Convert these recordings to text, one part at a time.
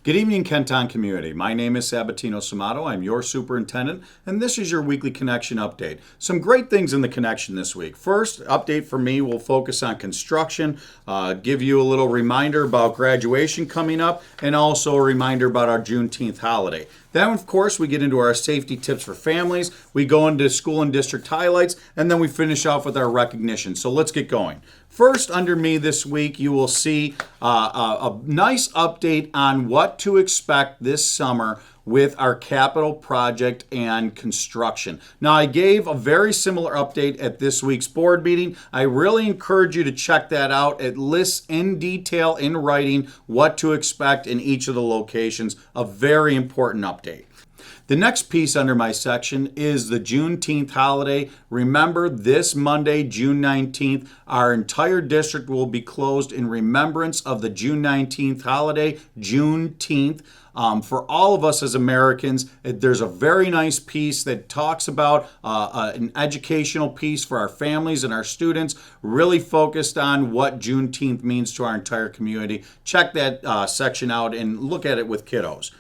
Good evening, Kenton community. My name is Sabatino Samato. I'm your superintendent, and this is your weekly connection update. Some great things in the connection this week. First, update for me will focus on construction, give you a little reminder about graduation coming up, and also a reminder about our Juneteenth holiday. Then, of course, we get into our safety tips for families. We go into school and district highlights, and then we finish off with our recognition. So let's get going. First, under me this week, you will see a nice update on what to expect this summer with our capital project and construction. Now, I gave a very similar update at this week's board meeting. I really encourage you to check that out. It lists in detail, in writing, what to expect in each of the locations. A very important update. The next piece under my section is the Juneteenth holiday. Remember, this Monday, June 19th, our entire district will be closed in remembrance of the June 19th holiday, Juneteenth. For all of us as Americans, there's a very nice piece that talks about an educational piece for our families and our students, really focused on what Juneteenth means to our entire community. Check that section out and look at it with kiddos.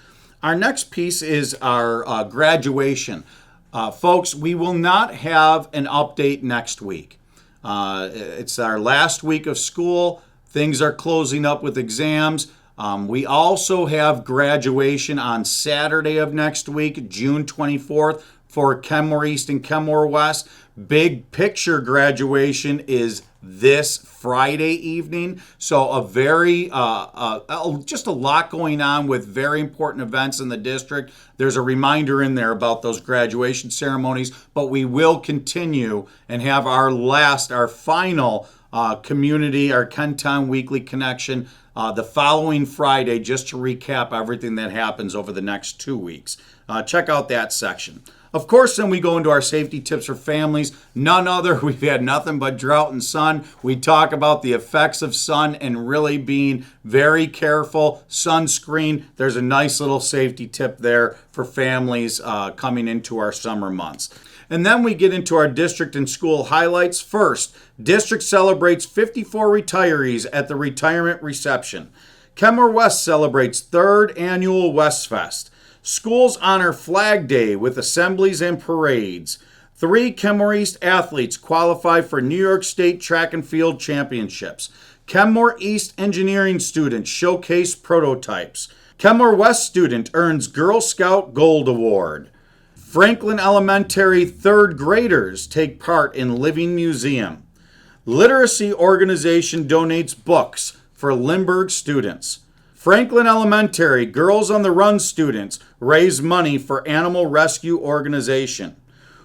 Our next piece is our graduation. Folks, we will not have an update next week. It's our last week of school. Things are closing up with exams. We also have graduation on Saturday of next week, June 24th, for Kenmore East and Kenmore West. Big picture graduation is this Friday evening. So a very, just a lot going on with very important events in the district. There's a reminder in there about those graduation ceremonies, but we will continue and have our final community, our Kenton Weekly Connection, the following Friday, just to recap everything that happens over the next 2 weeks. Check out that section. Of course, then we go into our safety tips for families. None other. We've had nothing but drought and sun. We talk about the effects of sun and really being very careful. Sunscreen. There's a nice little safety tip there for families coming into our summer months. And then we get into our district and school highlights. First, district celebrates 54 retirees at the retirement reception. Kenmore West celebrates 3rd annual West Fest. Schools honor Flag Day with assemblies and parades. 3 Kenmore East athletes qualify for New York State Track and Field Championships. Kenmore East engineering students showcase prototypes. Kenmore West student earns Girl Scout Gold Award. Franklin Elementary 3rd graders take part in Living Museum. Literacy organization donates books for Lindbergh students. Franklin Elementary Girls on the Run students raise money for animal rescue organization.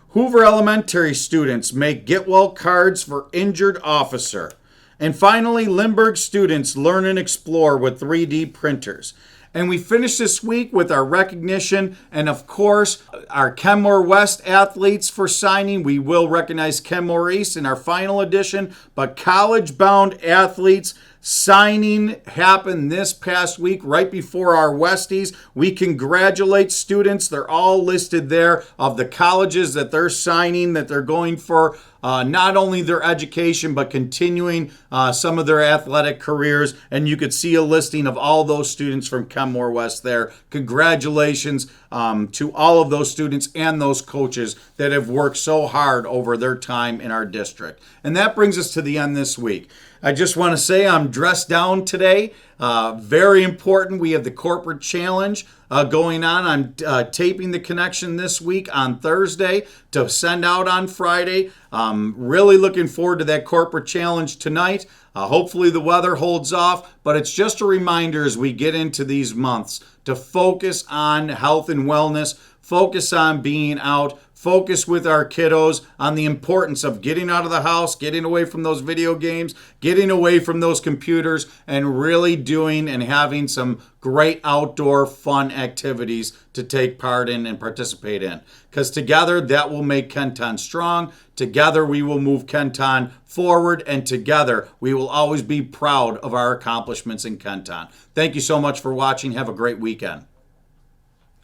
Hoover Elementary students make get well cards for injured officer. And finally, Lindbergh students learn and explore with 3D printers. And we finish this week with our recognition and, of course, our Kenmore West athletes for signing. We will recognize Kenmore East in our final edition, but college-bound athletes signing happened this past week right before our Westies. We congratulate students. They're all listed there of the colleges that they're signing, that they're going for not only their education, but continuing some of their athletic careers. And you could see a listing of all those students from Kenmore West there. Congratulations to all of those students and those coaches that have worked so hard over their time in our district. And that brings us to the end this week. I just want to say I'm dressed down today. Very important. We have the corporate challenge going on. I'm taping the connection this week on Thursday to send out on Friday. Really looking forward to that corporate challenge tonight. Hopefully the weather holds off, but it's just a reminder as we get into these months to focus on health and wellness, focus on being out, focus with our kiddos on the importance of getting out of the house, getting away from those video games, getting away from those computers, and really doing and having some great outdoor fun activities to take part in and participate in. Because together that will make Kenton strong. Together we will move Kenton forward, and together we will always be proud of our accomplishments in Kenton. Thank you so much for watching. Have a great weekend.